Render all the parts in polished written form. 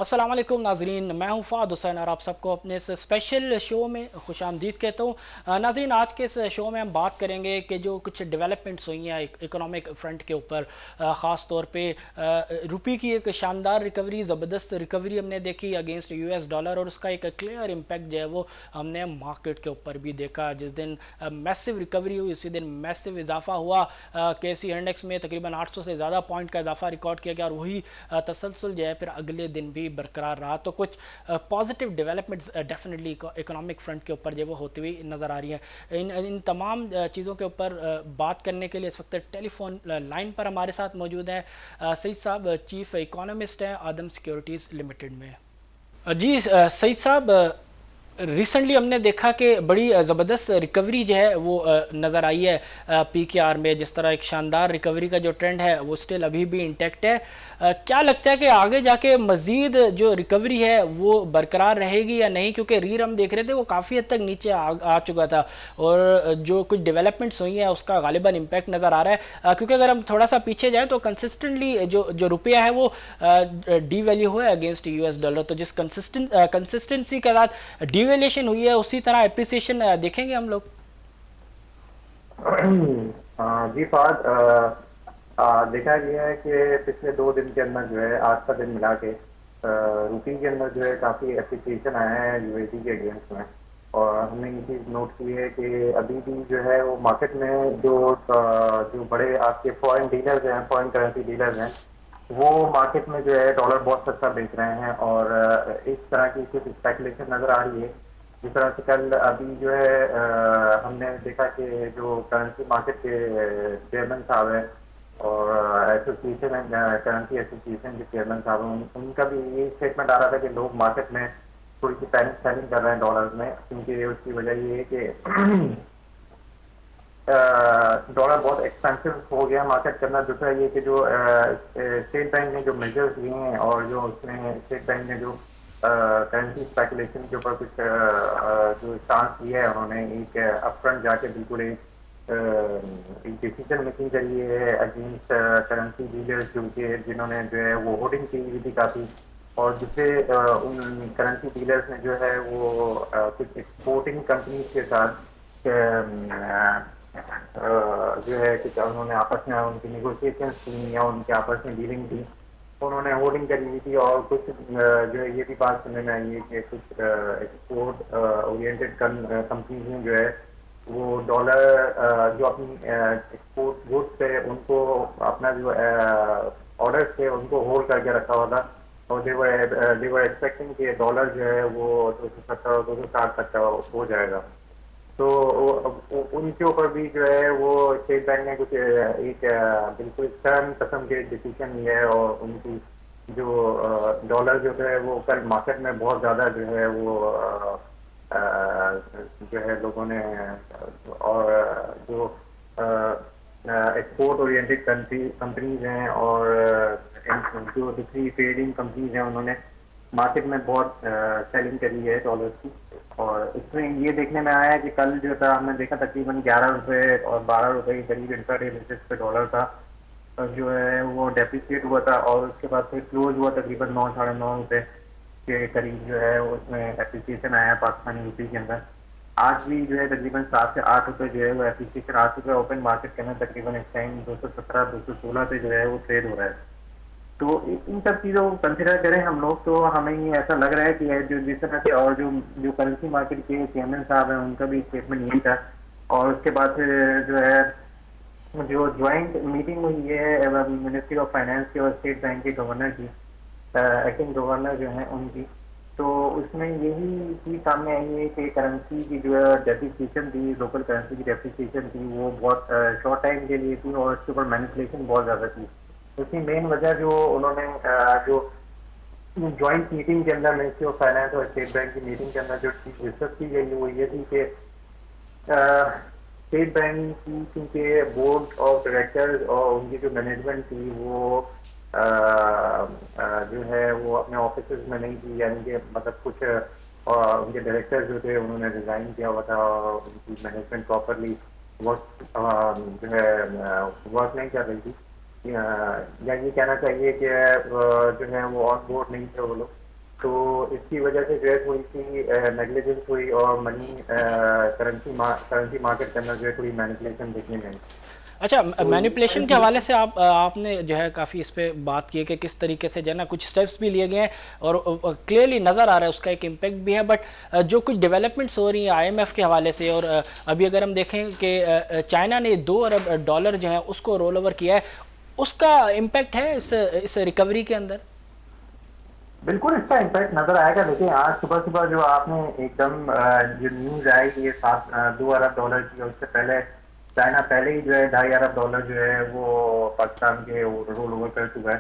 अस्सलाम वालेकुम नाजरीन, मैं हूँ फ़ाद हुसैन और आप सबको अपने इस स्पेशल शो में खुशामदीद कहता हूँ। नाजरीन, आज के इस शो में हम बात करेंगे कि जो कुछ डेवलपमेंट्स हुई हैं इकोनॉमिक फ्रंट के ऊपर, ख़ास तौर पे रुपये की एक शानदार रिकवरी, ज़बरदस्त रिकवरी हमने देखी अगेंस्ट यूएस डॉलर, और उसका एक क्लियर इम्पैक्ट जो है वो हमने मार्केट के ऊपर भी देखा। जिस दिन मैसिव रिकवरी हुई उसी दिन मैसिव इजाफा हुआ। केसी इंडेक्स में तकरीबन 800 से ज़्यादा पॉइंट का इजाफा रिकॉर्ड किया गया, और वही तसलसल जो है फिर अगले दिन भी बरकरार रहा। तो कुछ positive developments definitely economic front के ऊपर जो वो होती हुई नज़र आ रही हैं। इन तमाम चीज़ों के ऊपर बात करने के लिए इस वक्त टेलीफोन लाइन पर हमारे साथ मौजूद हैं सईद साहब, चीफ इकोनॉमिस्ट हैं आदम सिक्योरिटीज़ लिमिटेड में। जी सईद साहब, रिसेंटली हमने देखा कि बड़ी ज़बरदस्त रिकवरी जो है वो नज़र आई है पीकेआर में। जिस तरह एक शानदार रिकवरी का जो ट्रेंड है वो स्टिल अभी भी इंटैक्ट है। क्या लगता है कि आगे जाके मज़ीद जो रिकवरी है वो बरकरार रहेगी या नहीं? क्योंकि रीर हम देख रहे थे वो काफ़ी हद तक नीचे आ चुका था, और जो कुछ डेवलपमेंट्स हुई हैं उसका गालिबन इम्पैक्ट नज़र आ रहा है। क्योंकि अगर हम थोड़ा सा पीछे जाएँ तो कंसिस्टेंटली जो जो रुपया है वो डी वैल्यू हुआ है अगेंस्ट यूएस डॉलर। तो जिस कंसिस्टेंसी के साथ डिवेल्यूशन हुई है उसी तरह एप्रिसिएशन देखेंगे हम लोग। जी फाद, देखा गया है कि पिछले 2 दिन के अंदर जो है आज का दिन मिला के रुपये के अंदर जो है काफ़ी एप्रिसिएशन आया है यूएसडी के अगेंस्ट में। और हमने ये चीज़ नोट की है कि अभी भी जो है वो मार्केट में जो बड़े आपके फॉरेन डीलर्स हैं, फॉरेन करेंसी डीलर्स हैं, वो मार्केट में जो है डॉलर बहुत सस्ता बेच रहे हैं। और इस तरह की कुछ स्पेकुलेशन नज़र आ रही है। जिस तरह से कल अभी जो है हमने देखा कि जो करेंसी मार्केट के चेयरमैन साहब हैं और एसोसिएशन करेंसी एसोसिएशन के चेयरमैन साहब हैं, उनका भी ये स्टेटमेंट आ रहा था कि लोग मार्केट में थोड़ी सी पैनिक सेलिंग कर रहे हैं डॉलर में, क्योंकि उसकी वजह ये है कि डॉलर बहुत एक्सपेंसिव हो गया मार्केट करना। दूसरा ये कि जो स्टेट बैंक ने जो मेजर्स लिए हैं और जो उसमें स्टेट बैंक ने जो करेंसी स्पेकुलेशन के ऊपर कुछ जो स्टांस लिया है, उन्होंने एक अपफ्रंट जाके बिल्कुल एक डिसीजन मेकिंग करी है अगेंस्ट करेंसी डीलर्स, जिन्होंने जो है वो होर्डिंग की हुई थी काफ़ी। और दूसरे उन करेंसी डीलर्स ने जो है वो कुछ एक्सपोर्टिंग कंपनीज के साथ जो है कि उन्होंने आपस में उनकी नेगोशिएशन थी या उनके आपस में डीलिंग थी, उन्होंने होर्डिंग करी हुई थी। और कुछ जो है ये भी बात सुनने में आई है कि कुछ एक्सपोर्ट ओरिएंटेड कंपनीज में जो है वो डॉलर जो अपनी एक्सपोर्ट गुड्स थे उनको अपना जो ऑर्डर्स थे उनको होल्ड करके रखा हुआ था। और दे वर एक्सपेक्टिंग कि डॉलर जो है वो 270 और 260 तक का हो जाएगा। तो उनके ऊपर भी जो है वो स्टेट बैंक ने कुछ एक बिल्कुल टर्म कस्म के डिसीजन लिया है। और उनकी जो डॉलर जो है वो कल मार्केट में बहुत ज़्यादा जो है वो जो है लोगों ने और जो एक्सपोर्ट ओरिएंटेड कंपनीज हैं और जो दूसरी ट्रेडिंग कंपनीज हैं, उन्होंने मार्केट में बहुत सेलिंग करी है डॉलर की। और इसमें ये देखने में आया है कि कल जो था हमने देखा तकरीबन 11 रुपये और 12 रुपये के करीब इंट्राडे बेसिस पे डॉलर था जो है वो डेप्रिसिएट हुआ था। और उसके बाद फिर क्लोज हुआ तकरीबन 9 साढ़े 9 रुपये के करीब जो है उसमें एप्रिसिएशन आया पाकिस्तानी रुपये के अंदर। आज भी जो है तकरीबन 7 से 8 रुपये जो है वो एप्रिसिएशन आ चुका है ओपन मार्केट के अंदर। तकरीबन इस टाइम 217 216 पे जो है वो ट्रेड हो रहा है। तो इन सब चीज़ों को कंसिडर करें हम लोग तो हमें ये ऐसा लग रहा है कि जो जिस तरह से और जो जो करेंसी मार्केट के चेयरमैन साहब हैं उनका भी स्टेटमेंट यही था। और उसके बाद फिर जो है जो ज्वाइंट मीटिंग हुई है मिनिस्ट्री ऑफ फाइनेंस की और स्टेट बैंक के गवर्नर की, एक्टिंग गवर्नर जो हैं उनकी, तो उसमें यही चीज़ सामने आई है कि करेंसी की जो है डेप्रिसिएशन थी, लोकल करेंसी की डेप्रिसिएशन थी, वो बहुत शॉर्ट टाइम के लिए थी और उसके ऊपर मैनिपुलेशन बहुत ज़्यादा थी। उसकी मेन वजह जो उन्होंने जो ज्वाइंट मीटिंग के अंदर मिनिस्ट्री ऑफ फाइनेंस और स्टेट बैंक की मीटिंग के अंदर जो चीज़ डिस्कस की गई वो ये थी कि स्टेट बैंक की क्योंकि बोर्ड ऑफ डायरेक्टर्स और उनकी जो मैनेजमेंट थी वो जो है वो अपने ऑफिस में नहीं थी, यानी कि मतलब कुछ उनके डायरेक्टर्स जो थे उन्होंने रिजाइन किया हुआ था और उनकी मैनेजमेंट प्रॉपरली वर्क जो है वर्क नहीं कर रही थी। या ये कहना चाहिए कि जो है वो ऑन बोर्ड नहीं थे वो लोग। तो इसकी वजह से जो है थोड़ी सी नेग्लिजेंस हुई और करेंसी मार्केट के अंदर जो है थोड़ी मैनिपुलेशन देखने में आई। अच्छा, तो ये सारी मैनिपुलेशन के हवाले चीज़ें। से आपने जो है काफ़ी इस पे बात की है कि किस तरीके से जो है ना कुछ स्टेप्स भी लिए गए हैं और क्लियरली नज़र आ रहा है उसका एक इम्पैक्ट भी है, बट जो कुछ डेवलपमेंट्स हो रही हैं आईएमएफ के हवाले से, और अभी अगर हम देखें कि चाइना ने $2 अरब जो है उसको रोल ओवर किया है, उसका इम्पैक्ट है इस रिकवरी के अंदर। बिल्कुल इसका इम्पैक्ट नजर आएगा। देखिए आज सुबह सुबह जो आपने एकदम जो न्यूज आई ये 2 अरब डॉलर की, और उससे पहले चाइना पहले ही जो है $2.5 अरब जो है वो पाकिस्तान के रोल ओवर कर चुका है।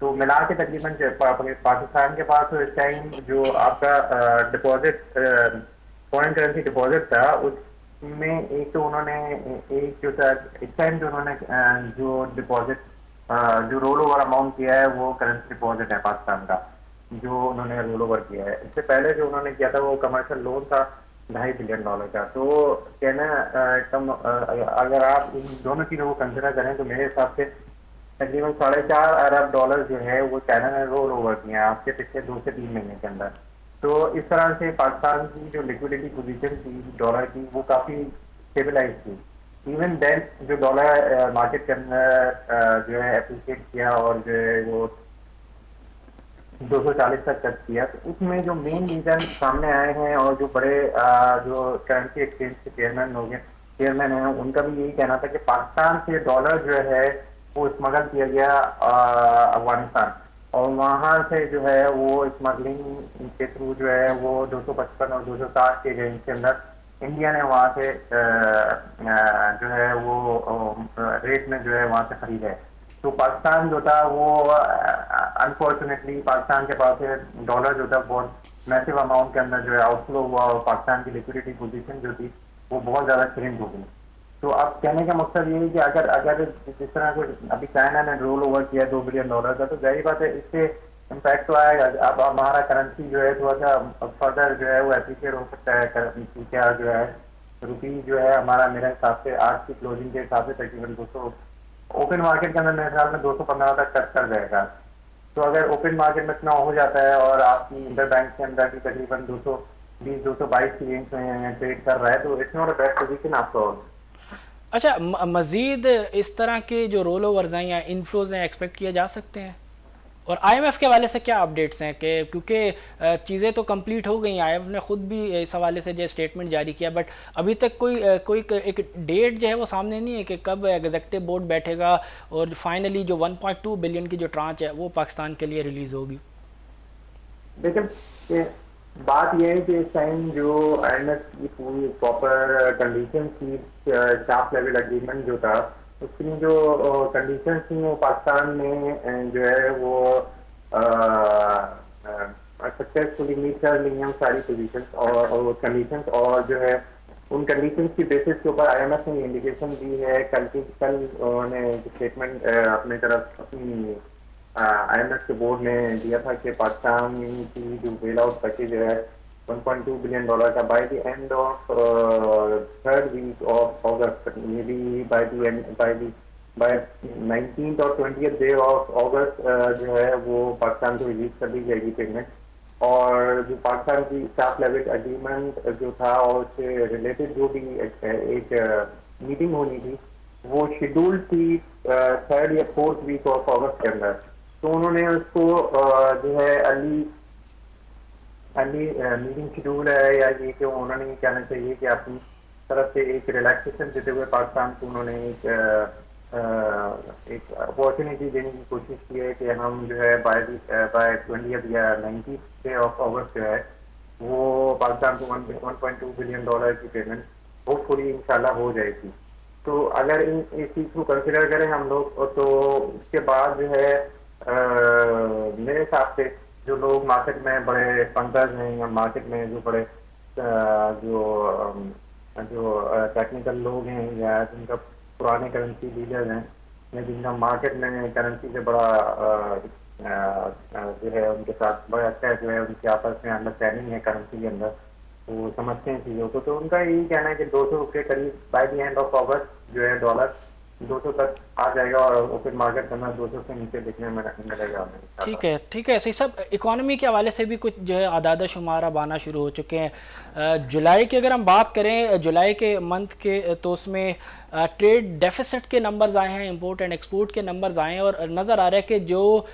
तो मिला के तकरीबन पाकिस्तान के पास तो इस टाइम जो आपका डिपॉजिट, फॉरेन करेंसी डिपॉजिट था, उसमें एक तो उन्होंने एक जो था इस टाइम जो उन्होंने जो डिपॉजिट जो रोल ओवर अमाउंट किया है वो करेंसी डिपॉजिट है पाकिस्तान का, जो उन्होंने रोल ओवर किया है। इससे पहले जो उन्होंने किया था वो कमर्शियल लोन था $2.5 बिलियन का। तो कहना अगर आप इन दोनों चीज़ों को कंसिडर करें तो मेरे हिसाब से तकरीबन $4.5 अरब जो है वो चाइना ने रोल ओवर किया है आपके पिछले 2 से 3 महीने के अंदर। तो इस तरह से पाकिस्तान की जो लिक्विडिटी पोजीशन थी डॉलर की वो काफ़ी स्टेबलाइज थी। इवन देन जो डॉलर मार्केट के अंदर जो है अप्रिशिएट किया और जो है वो 240 तक टच किया, तो उसमें जो मेन रीजन सामने आए हैं और जो बड़े जो करेंसी एक्सचेंज के चेयरमैन हैं उनका भी यही कहना था कि पाकिस्तान से डॉलर जो है वो स्मगल किया गया अफगानिस्तान, और वहां से जो है वो स्मगलिंग के थ्रू जो है वो 255 और 260 के रेंज के अंदर इंडिया ने वहां से जो है वो रेट में जो है वहां से खरीदा है। तो पाकिस्तान जो था वो अनफॉर्चुनेटली पाकिस्तान के पास डॉलर जो था बहुत मैसिव अमाउंट के अंदर जो है आउटफ्लो हुआ, और पाकिस्तान की लिक्विडिटी पोजीशन जो थी वो बहुत ज़्यादा श्रिंक हो गई। तो अब कहने का मकसद ये है कि अगर अगर जिस तरह से अभी चाइना ने रोल ओवर किया $2 बिलियन का, तो जाहिर बात है इससे इम्पैक्ट तो आएगा। अब हमारा करेंसी जो है थोड़ा सा फर्दर जो है वो एप्रिशिएट हो सकता है। करेंसी क्या जो है रुपी जो है हमारा मेरे हिसाब से आज की क्लोजिंग के हिसाब से तकरीबन 200 ओपन मार्केट के अंदर मेरे ख्याल में 215 तक टच कर जाएगा। तो अगर ओपन मार्केट में इतना हो जाता है और आपकी इंटर बैंक के अंदर की तकरीबन 222 की रेंज में ट्रेड कर रहा है, तो it's not a bad position after all. अच्छा, मज़ीद इस तरह के जो रोल ओवर्स हैं या इनफ्लोज हैं एक्सपेक्ट किए जा सकते हैं? और आईएमएफ के हवाले से क्या अपडेट्स हैं कि क्योंकि चीज़ें तो कंप्लीट हो गई, आईएमएफ ने खुद भी इस हवाले से जो स्टेटमेंट जारी किया, बट अभी तक कोई एक डेट जो है वो सामने नहीं है कि कब एग्जीक्यूटिव बोर्ड बैठेगा और फाइनली जो 1.2 बिलियन की जो ट्रांच है वो पाकिस्तान के लिए रिलीज़ होगी। देखिए बात यह है कि इस टाइम जो आईएमएफ की पूरी प्रॉपर कंडीशन थी, स्टाफ लेवल एग्रीमेंट जो था उसकी जो कंडीशन थी वो पाकिस्तान में जो है वो सक्सेसफुली मीट कर ली हैं सारी पोजीशंस और कंडीशंस, और जो है उन कंडीशंस की बेसिस के ऊपर आईएमएफ ने इंडिकेशन दी है। कल उन्होंने स्टेटमेंट अपनी तरफ अपनी आईएमएफ के बोर्ड ने दिया था कि पाकिस्तान की जो बेल आउट पैकेज है $1.2 बिलियन का by the end of third week of August, may be by 19th और 20th डे ऑफ अगस्त जो है वो पाकिस्तान को रिलीज कर दी जाएगी पेमेंट। और जो पाकिस्तान की स्टाफ लेवल एग्रीमेंट जो था और उससे रिलेटेड जो भी एक मीटिंग होनी थी वो शेड्यूल थी 3rd या 4th वीक ऑफ अगस्त के अंदर। तो उन्होंने उसको जो है अर्ली मीटिंग शेड्यूल है या ये कि उन्होंने ये कहना चाहिए कि अपनी तरफ से एक रिलैक्सेशन देते हुए पाकिस्तान को उन्होंने एक अपॉर्चुनिटी देने की कोशिश की है कि हम जो है बाय 20th या 19th डे ऑफ अगस्त जो है वो पाकिस्तान को $1.2 बिलियन की पेमेंट होपफुली इंशाल्लाह हो जाएगी। तो अगर इस चीज़ को कंसिडर करें हम लोग तो उसके बाद जो है मेरे हिसाब से जो लोग मार्केट में बड़े फंडर्स हैं या मार्केट में जो बड़े जो टेक्निकल लोग हैं या जिनका पुराने करेंसी डीलर हैं या जिनका मार्केट में करेंसी से बड़ा जो है उनके साथ बड़ा अच्छा जो है उनके आपस में अंडरस्टैंडिंग है करेंसी के अंदर, वो समझते हैं चीज़ों को। तो उनका यही कहना है कि 200 के करीब बाय द एंड ऑफ अगस्त जो है डॉलर 200 तक आ जाएगा और फिर मार्केट करना 200 से नीचे दिखने में मिलेगा मेरे ख्याल ठीक है, ठीक है। सही सब इकोनॉमी के हवाले से भी कुछ जो है आदादा शुमार अब आना शुरू हो चुके हैं। जुलाई की अगर हम बात करें, जुलाई के मंथ के, तो उसमें ट्रेड डेफिसिट के नंबर्स आए हैं, इंपोर्ट एंड एक्सपोर्ट के नंबर्स आए हैं, और नज़र आ रहा है कि जो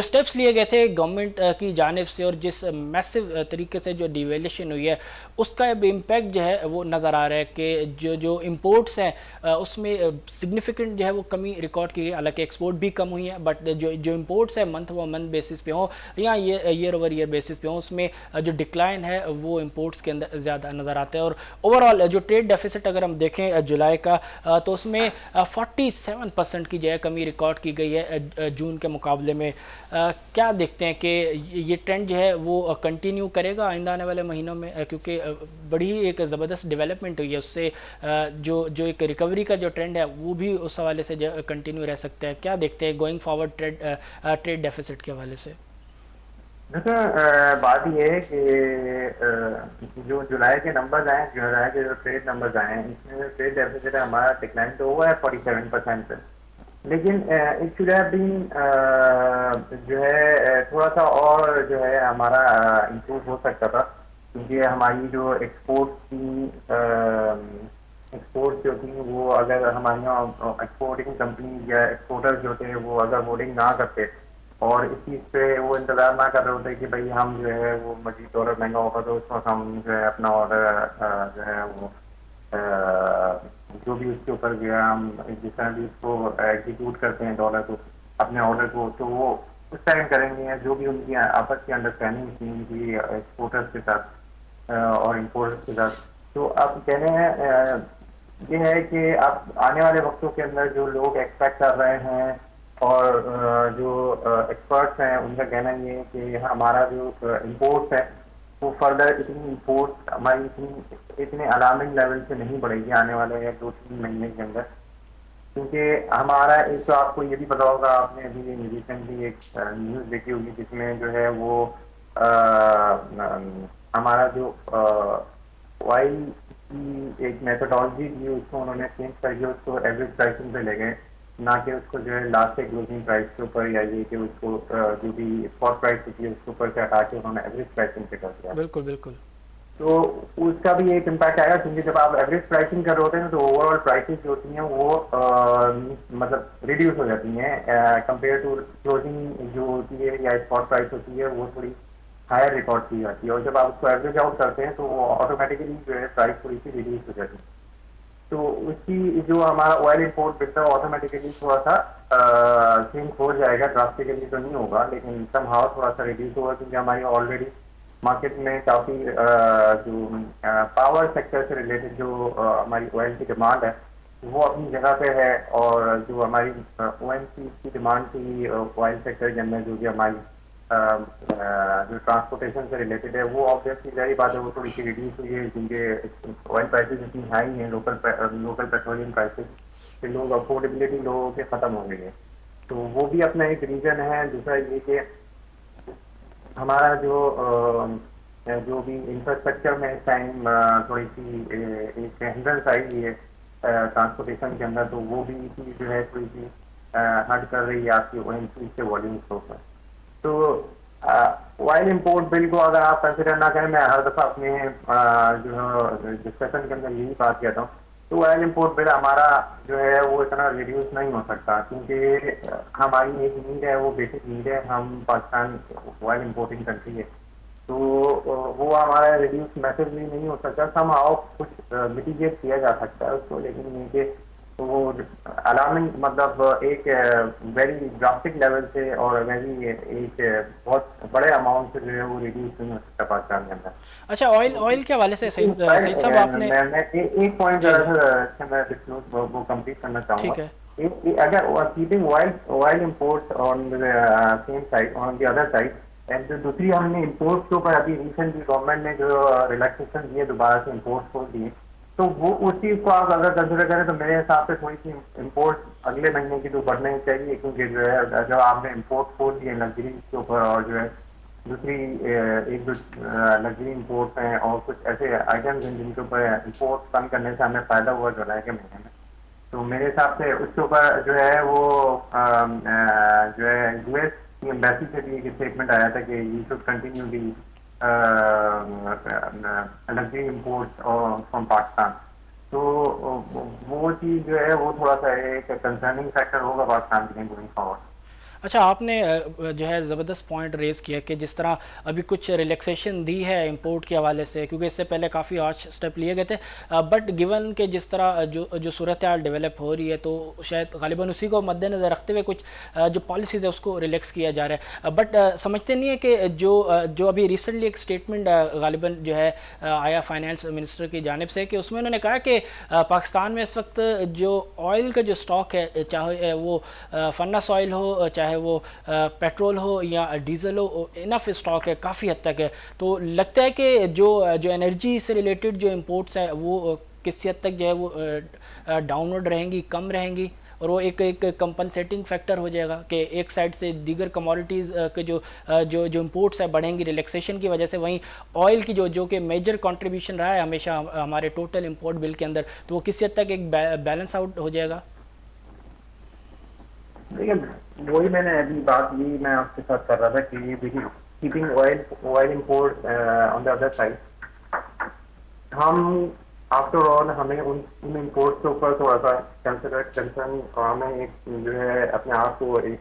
स्टेप्स लिए गए थे गवर्नमेंट की जानिब से और जिस मैसिव तरीके से जो डिवेल्यूशन हुई है उसका इम्पैक्ट जो है वो नज़र आ रहा है कि जो जो इम्पोर्ट्स हैं उसमें सिग्निफिकेंट जो है वो कमी रिकॉर्ड की गई। हालांकि एक्सपोर्ट भी कम हुई है, बट जो जो इम्पोर्ट्स है मंथ व मंथ बेसिस पे हो या ये ईयर ओवर ईयर बेसिस पे हो, उसमें जो डिक्लाइन है वो इम्पोर्ट्स के अंदर ज़्यादा नज़र आता है। और ओवरऑल जो ट्रेड डेफिसिट अगर हम देखें जुलाई का, तो उसमें 47% की जो है कमी रिकॉर्ड की गई है जून के मुकाबले में। क्या देखते हैं कि ये ट्रेंड जो है वो कंटिन्यू करेगा आइंदा आने वाले महीनों में, क्योंकि बड़ी एक ज़बरदस्त डेवलपमेंट हुई है उससे, जो जो एक रिकवरी का जो ट्रेंड है वो भी उस हवाले से कंटिन्यू रह सकता है। क्या देखते हैं गोइंग फॉरवर्ड ट्रेड डेफिसिट के हवाले से? देखो, बात ये है कि जो जुलाई के नंबर्स आए हैं, जुलाई के जो ट्रेड नंबर्स आए हैं, इसमें जो ट्रेड डेफिसिट है हमारा डिक्लाइन तो हुआ है 47% पे। लेकिन इट शुड हैव बीन जो है थोड़ा सा और जो है हमारा इम्प्रूव हो सकता था, क्योंकि हमारी जो एक्सपोर्ट जो थी वो अगर हमारे यहाँ एक्सपोर्टिंग कंपनी या एक्सपोर्टर्स जो थे वो अगर होर्डिंग ना करते और इस चीज़ पे वो इंतज़ार ना कर रहे होते कि भाई हम जो है वो मजीद डॉलर महंगा होगा तो उस वक्त हम जो है अपना ऑर्डर जो है वो जो भी उसके ऊपर जो है हम जिस तरह भी उसको एग्जीक्यूट करते हैं डॉलर को, अपने ऑर्डर को, तो वो उस टाइम करेंगे जो भी उनकी आपस की अंडरस्टैंडिंग थी उनकी एक्सपोर्टर्स के साथ और इम्पोर्टर्स के साथ। तो अब कहने हैं ये है कि अब आने वाले वक्तों के अंदर जो लोग एक्सपेक्ट कर रहे हैं और जो एक्सपर्ट्स हैं उनका कहना ये है कि हमारा जो इम्पोर्ट्स है वो फर्दर इतनी इम्पोर्ट हमारी इतने अलार्मिंग लेवल से नहीं बढ़ेगी आने वाले 2-3 महीने के अंदर, क्योंकि हमारा एक तो आपको ये भी पता होगा, आपने अभी रिसेंटली एक न्यूज़ देखी होगी जिसमें जो है वो हमारा जो ऑयल की एक मेथोडोलॉजी थी उसको उन्होंने चेंज करके उसको एवरेज प्राइसिंग पे ले गए, ना कि उसको जो है लास्ट से क्लोजिंग प्राइस के ऊपर या ये कि उसको जो भी स्पॉट प्राइस होती है उसके ऊपर से हटा के उन्होंने एवरेज प्राइसिंग पे कर दिया। बिल्कुल, बिल्कुल। तो उसका भी एक इम्पैक्ट आएगा, क्योंकि जब आप एवरेज प्राइसिंग कर रहे होते हैं तो ओवरऑल प्राइसेस जो होती हैं वो मतलब रिड्यूस हो जाती हैं कंपेयर टू क्लोजिंग जो होती है या स्पॉट प्राइस होती है वो थोड़ी हायर रिकॉर्ड की जाती है, और जब आप उसको एवरेज आउट करते हैं तो वो ऑटोमेटिकली जो है प्राइस थोड़ी सी रिड्यूस हो जाती है। तो उसकी जो हमारा ऑयल इम्पोर्ट बिल है ऑटोमेटिकली थोड़ा सा सिंक हो जाएगा, ड्रास्टिकली तो नहीं होगा लेकिन समहाउ थोड़ा सा रिड्यूस होगा, क्योंकि हमारी ऑलरेडी मार्केट में काफ़ी जो पावर सेक्टर से रिलेटेड जो हमारी ऑयल की डिमांड है वो अपनी जगह पे है, और जो हमारी ओएनसी की डिमांड थी ऑयल सेक्टर के अंदर जो कि हमारी जो ट्रांसपोर्टेशन से रिलेटेड है वो ऑब्वियसली जारी बात है वो थोड़ी सी रिड्यूस हुई है, क्योंकि ऑयल प्राइसेस इतनी हाई हैं, लोकल पेट्रोलियम प्राइसेस के लोग अफोर्डेबिलिटी लोगों के ख़त्म हो गई है। तो वो भी अपना एक रीज़न है। दूसरा ये कि हमारा जो भी इंफ्रास्ट्रक्चर में इस टाइम थोड़ी सी एक हिंड्रेंस आई हुई है ट्रांसपोर्टेशन के अंदर, तो वो भी चीज़ जो है थोड़ी सी हट कर रही है आपकी ओएनसी के वॉल्यूम्स के ऊपर। तो ऑयल इम्पोर्ट बिल को अगर आप कंसिडर ना करें, मैं हर दफ़ा अपने जो डिस्कशन के अंदर यही बात कहता हूँ, तो ऑयल इम्पोर्ट बिल हमारा जो है वो इतना रिड्यूस नहीं हो सकता, क्योंकि हमारी एक नीड है, वो बेसिक नीड है, हम पाकिस्तान ऑयल इम्पोर्टिंग कंट्री है, तो वो हमारा रिड्यूस मैसेजली नहीं हो सकता। सम हाउ कुछ मिटिगेट किया जा सकता है उसको, लेकिन ये कि तो वो अलार्मिंग मतलब एक वेरी ड्रास्टिक लेवल से और वेरी एक बहुत बड़े अमाउंट से जो है वो रिड्यूस नहीं हो सकता पाकिस्तान के अंदर। अच्छा, ऑयल ऑयल के हवाले से सईद साहब आपने मैं एक पॉइंट जी, जरा सा मैं डिस्क्लोज वो कंप्लीट करना चाहूँगा। ठीक है। अगर keeping oil import on same side on the other side, and दूसरी हमने इम्पोर्ट के ऊपर अभी रिसेंटली गवर्नमेंट ने जो रिलैक्सेशन दिए दोबारा से इम्पोर्ट खोल दिए, तो वो उस चीज़ को आप अगर कंसिडर करें तो मेरे हिसाब से थोड़ी सी इम्पोर्ट अगले महीने की तो बढ़ना ही चाहिए, क्योंकि जो है जब आपने इम्पोर्ट खोल दिए लग्जरी के ऊपर और जो है दूसरी एक दो लग्जरी इम्पोर्ट्स हैं और कुछ ऐसे आइटम्स हैं जिनके ऊपर इम्पोर्ट कम करने से हमें फ़ायदा हुआ जुलाई के महीने में, तो मेरे हिसाब से उसके ऊपर जो है वो जो है यूएस की एम्बेसी से भी एक स्टेटमेंट आया था कि you should continue the luxury imports from Pakistan. तो वो चीज़ जो है वो थोड़ा सा एक कंसर्निंग फैक्टर होगा पाकिस्तान के लिए गोइंग फॉरवर्ड। अच्छा, आपने जो है ज़बरदस्त पॉइंट रेज़ किया कि जिस तरह अभी कुछ रिलैक्सेशन दी है इंपोर्ट के हवाले से, क्योंकि इससे पहले काफ़ी आज स्टेप लिए गए थे, बट गिवन के जिस तरह जो सूरत हाल डेवलप हो रही है, तो शायद गालिबा उसी को मद्देनज़र रखते हुए कुछ जो पॉलिसीज़ है उसको रिलैक्स किया जा रहा है। बट समझते नहीं है कि जो अभी रिसेंटली एक स्टेटमेंट गालिबा जो है आया फाइनेंस मिनिस्टर की जानिब से, कि उसमें उन्होंने कहा कि पाकिस्तान में इस वक्त जो ऑयल का जो स्टॉक है, चाहे वो फन्नस ऑयल हो, चाहे वो पेट्रोल हो या डीजल हो, इनफ स्टॉक है काफ़ी हद तक है। तो लगता है कि जो एनर्जी से रिलेटेड जो इंपोर्ट्स है वो किसी हद तक जो है वो डाउनवर्ड रहेंगी, कम रहेंगी, और वो एक कंपनसेटिंग फैक्टर हो जाएगा कि एक साइड से दीगर कमोडिटीज़ के जो इंपोर्ट्स है बढ़ेंगी रिलैक्सेशन की वजह से, वहीं ऑयल की जो कि मेजर कंट्रीब्यूशन रहा है हमेशा हमारे टोटल इंपोर्ट बिल के अंदर, तो वो किसी हद तक एक बैलेंस आउट हो जाएगा। देखिए, वही मैंने अभी बात यही मैं आपके साथ कर रहा था कि देखिए, keeping oil oil import on the other side, हम आफ्टर ऑल हमें उन इम्पोर्ट के ऊपर थोड़ा सा कंसर्न और हमें एक जो है अपने आप को एक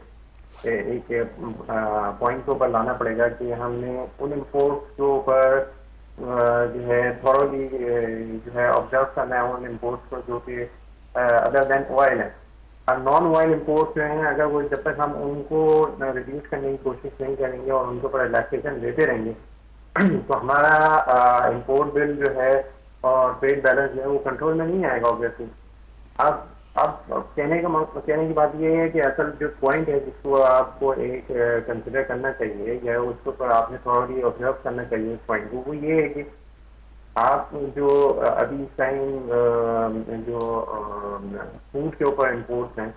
पॉइंट के ऊपर लाना पड़ेगा कि हमने उन इम्पोर्ट के ऊपर जो है थॉरोली जो है ऑब्जर्व करना है उन इम्पोर्ट्स को जो कि अदर देन ऑयल है। और नॉन ऑयल इम्पोर्ट जो हैं, अगर वो जब तक हम उनको रिड्यूस करने की कोशिश नहीं करेंगे और उनके ऊपर रिलैक्सेशन देते रहेंगे तो हमारा इम्पोर्ट बिल जो है और ट्रेड बैलेंस जो है वो कंट्रोल में नहीं आएगा ऑब्वियसली। अब कहने की बात ये है कि असल जो पॉइंट है जिसको आपको एक कंसिडर करना चाहिए या उसके ऊपर आपने थोड़ी ऑब्जर्व करना चाहिए इस पॉइंट को, वो ये है कि आप जो अभी इस टाइम जो फूड के ऊपर इम्पोर्ट्स हैं,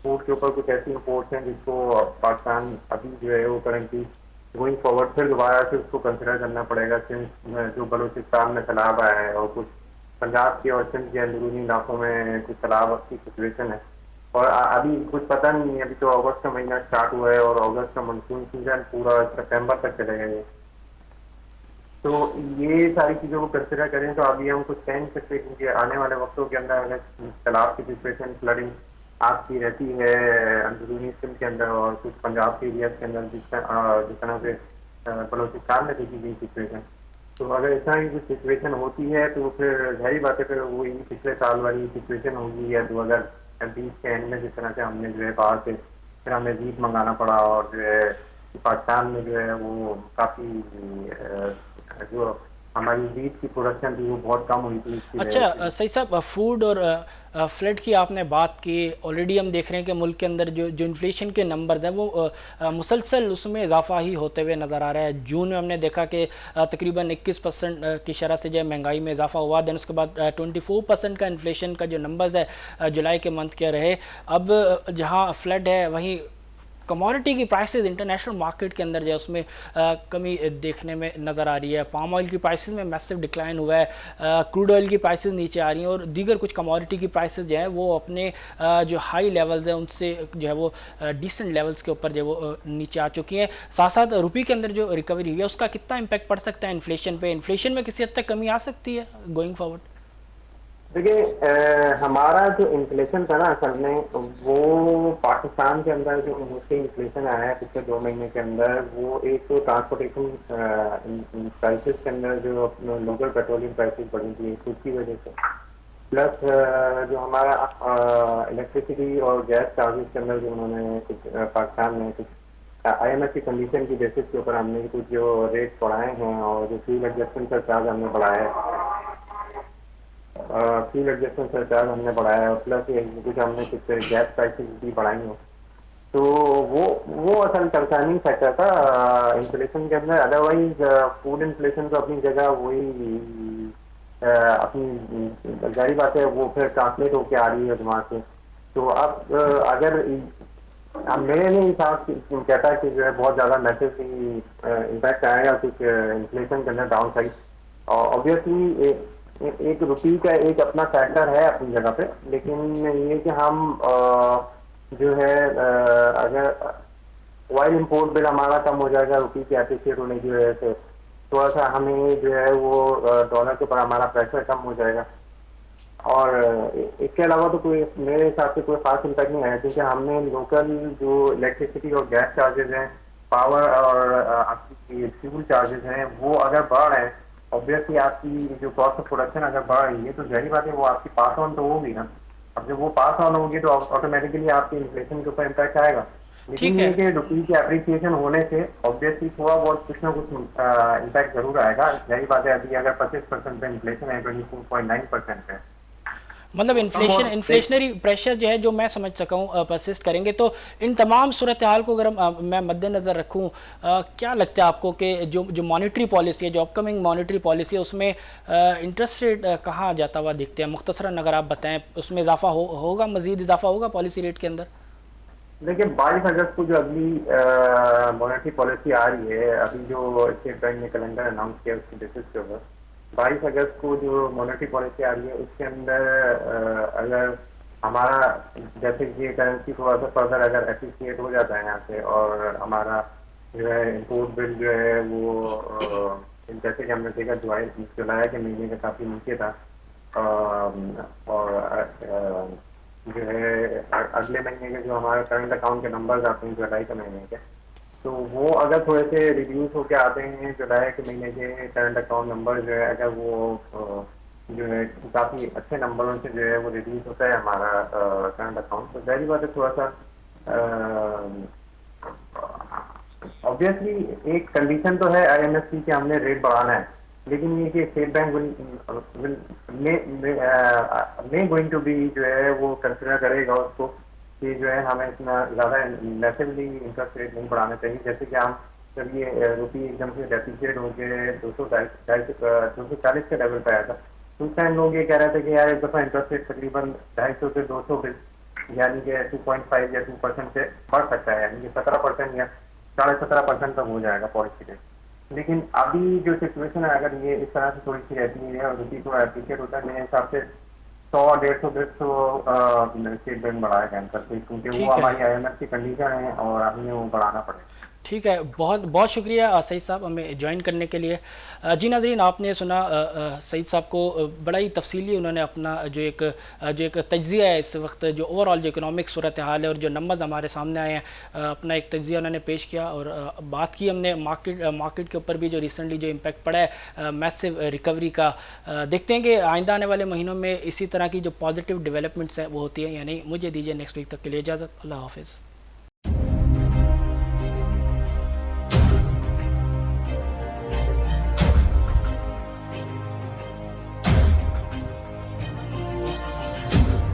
फूड के ऊपर कुछ ऐसी इम्पोर्ट्स हैं जिसको पाकिस्तान अभी जो है वो करेंटली गोइंग फॉरवर्ड फिर दोबारा से उसको कंसिडर करना पड़ेगा, सिंस जो बलूचिस्तान में सैलाब आया है और कुछ पंजाब के और सिंध के अंदरूनी इलाकों में कुछ सैलाब की सिचुएशन है। और अभी कुछ पता नहीं है, अभी तो अगस्त का महीना स्टार्ट हुआ है और अगस्त का मानसून सीजन पूरा सितंबर तक चलेगा ये। तो ये सारी चीज़ों को कंसिडर करें तो अभी हम कुछ कह नहीं सकते, क्योंकि आने वाले वक्तों के अंदर अगर तालाब की सिचुएशन फ्लडिंग आपकी रहती है अंदरूनी सिंध के अंदर और कुछ पंजाब के एरिया के अंदर जिस तरह से बलोचिस्तान में देखी गई सिचुएशन, तो अगर इस तरह की कुछ सिचुएशन होती है तो फिर जाहिर बात है फिर वही पिछले साल वाली सिचुएशन होगी या 2020 के एंड में जिस तरह से हमने जो है बाहर से फिर हमें जीत मंगाना पड़ा और जो है पाकिस्तान में जो है वो काफ़ी जो हमारी वीट की प्रोडक्शन थी वो बहुत कम हुई थी इसकी वजह अच्छा, से। सही साहब, फूड और फ्लड की आपने बात की। ऑलरेडी हम देख रहे हैं कि मुल्क के अंदर जो इन्फ्लेशन के नंबर्स हैं वो मुसलसल उसमें इजाफा ही होते हुए नज़र आ रहा है। जून में हमने देखा कि तकरीबन 21% की शरह से जो है महंगाई में इजाफा हुआ। दैन उसके बाद 24% का इन्फ्लेशन का जो नंबर्स है जुलाई के मंथ के रहे। अब जहाँ फ्लड है वहीं कमोडिटी की प्राइसेस इंटरनेशनल मार्केट के अंदर जो है उसमें कमी देखने में नज़र आ रही है। पाम ऑयल की प्राइसेस में मैसिव डिक्लाइन हुआ है, क्रूड ऑयल की प्राइसेस नीचे आ रही हैं और दीगर कुछ कमोडिटी की प्राइसेस जो है वो अपने जो हाई लेवल्स हैं उनसे जो है वो डिसेंट लेवल्स के ऊपर जो है वो नीचे आ चुकी हैं। साथ साथ रुपये के अंदर जो रिकवरी हुई है उसका कितना इम्पैक्ट पड़ सकता है इन्फ्लेशन पे? इन्फ्लेशन में किसी हद तक कमी आ सकती है गोइंग फॉरवर्ड? देखिए, हमारा जो इन्फ्लेशन था ना असल में वो पाकिस्तान के अंदर जो मोस्टली इन्फ्लेशन आया है पिछले 2 महीने के अंदर, वो एक तो ट्रांसपोर्टेशन प्राइसेस के अंदर जो लोकल पेट्रोलियम प्राइसेस बढ़ी थी उसकी वजह से, प्लस जो हमारा इलेक्ट्रिसिटी और गैस चार्जेस के अंदर जो उन्होंने कुछ पाकिस्तान में कुछ IMF की कंडीशन की बेसिस के ऊपर हमने कुछ जो रेट बढ़ाए हैं और जो फ्यूल एडजस्टमेंट का चार्ज हमने बढ़ाया है, फ्यूल एडजस्टमेंट सरचार्ज हमने बढ़ाया है और प्लस कुछ हमने कुछ गैस प्राइसेस भी बढ़ाई हैं। तो वो असल कंसर्निंग फैक्टर था इन्फ्लेशन के अंदर। अदरवाइज फूड इन्फ्लेशन तो अपनी जगह वही अपनी जारी बात है, वो फिर ट्रांसलेट होके आ रही है दिमाग से। तो अब अगर अब मेरे लिए हिसाब कहता है कि जो है बहुत ज़्यादा मैसेज इम्पैक्ट आएगा कुछ इन्फ्लेशन के अंदर डाउन साइड। और ऑब्वियसली एक रुपी का एक अपना फैक्टर है अपनी जगह पे, लेकिन ये कि हम जो है अगर ऑयल इंपोर्ट बिल हमारा कम हो जाएगा रुपी के अप्रिशिएट होने की वजह से, थोड़ा सा हमें जो है वो डॉलर के ऊपर हमारा प्रेशर कम हो जाएगा। और इसके अलावा तो कोई मेरे हिसाब से कोई खास इम्पैक्ट नहीं आया, क्योंकि हमने लोकल जो इलेक्ट्रिसिटी और गैस चार्जेस हैं, पावर और आपकी फ्यूल चार्जेस हैं, वो अगर बढ़ रहे हैं, ऑब्वियसली आपकी जो कॉस्ट ऑफ प्रोडक्शन अगर बढ़ रही है तो जाहिर बात है वो आपकी पास ऑन तो होगी ना। अब जब वो पास ऑन होगी तो ऑटोमेटिकली आपकी इन्फ्लेशन के ऊपर इम्पैक्ट आएगा। ठीक लेकिन है। ये कि रुपये के अप्रिसिएशन होने से ऑब्वियसली थोड़ा बहुत कुछ ना कुछ इम्पैक्ट जरूर आएगा। जाहिर बात है अभी अगर 25% पे इन्फ्लेशन है, 24.9% है, मतलब कम इन्फ्लेशन और इन्फ्लेशनरी प्रेशर जो है, जो मैं समझ सका हूँ, परसिस्ट करेंगे। तो इन तमाम सूरत हाल को अगर मैं मद्देनज़र रखूँ, क्या लगता है आपको कि जो जो मॉनेटरी पॉलिसी है, जो अपकमिंग मॉनेटरी पॉलिसी है, उसमें इंटरेस्ट रेट कहाँ जाता हुआ दिखते हैं? मुख्तसरन अगर आप बताएं, उसमें इजाफा होगा, मज़ीद इजाफा होगा पॉलिसी रेट के अंदर? देखिए 22 अगस्त को जो अगली मॉनेटरी पॉलिसी आ रही है, अभी जो स्टेट बैंक ने कैलेंडर अनाउंस किया उसके बेसिस के ऊपर 22 अगस्त को जो मॉनेटरी पॉलिसी आ रही है उसके अंदर अगर हमारा जैसे कि ये करेंसी थोड़ा सा फर्दर अगर एप्रिसिएट हो जाता है यहाँ से, और हमारा जो है इम्पोर्ट बिल जो है वो जैसे कि हमने देखा जुलाई के महीने का काफ़ी नीचे था, और जो है अगले महीने के जो हमारे करंट अकाउंट के नंबर्स आते हैं जुलाई के महीने के, तो वो अगर थोड़े से रिड्यूस होकर आते हैं जुलाई के महीने के करंट अकाउंट नंबर जो है, अगर वो जो है काफ़ी अच्छे नंबरों से जो है वो रिड्यूस होता है हमारा करंट अकाउंट, तो जाहिर बात है थोड़ा सा ऑब्वियसली एक कंडीशन तो है आईएमएफ की कि हमने रेट बढ़ाना है, लेकिन ये कि state bank may going to be जो है वो कंसिडर करेगा उसको कि जो है हमें इतना ज़्यादा मैसिवली इंटरेस्ट रेट नहीं बढ़ाना चाहिए। जैसे कि हम जब ये रुपये एकदम से डेप्रिशिएट हो गए 240 के लेवल पर आया था, तो उस टाइम लोग ये कह रहे थे कि यार इस दफ़ा इंटरेस्ट रेट तकरीबन 250 से 200 यानी कि 2.5 या 2% से बढ़ सकता है, यानी कि 17% या 17.5% तक हो जाएगा पॉलिसी रेट। लेकिन अभी जो सिचुएशन है अगर ये इस तरह से थोड़ी सी रहती है और रुपये थोड़ा एप्रिशिएट होता है, मेरे हिसाब से 100 150 स्टेट बैंक बढ़ाएगा इंटरेस्ट रेट, क्योंकि वो ठीक है। हमारी आईएमएफ की कंडीशन है और हमें वो बढ़ाना पड़ेगा। ठीक है, बहुत बहुत शुक्रिया सईद साहब हमें ज्वाइन करने के लिए। जी नाज़रीन, आपने सुना सईद साहब को, बड़ा ही तफसीली उन्होंने अपना जो एक तज्ज़िया है इस वक्त, जो ओवरऑल जो इकनॉमिक सूरत हाल है और जो नंबर्स हमारे सामने आए हैं, अपना एक तज्ज़िया उन्होंने पेश किया। और बात की हमने मार्केट के ऊपर भी जो रिसेंटली जो इम्पैक्ट पड़ा है मैसिव रिकवरी का। देखते हैं कि आइंदा आने वाले महीनों में इसी तरह की जो पॉजिटिव डेवलपमेंट्स हैं वो होती है या नहीं। मुझे दीजिए नेक्स्ट वीक तक के लिए इजाज़त। अल्लाह हाफिज़।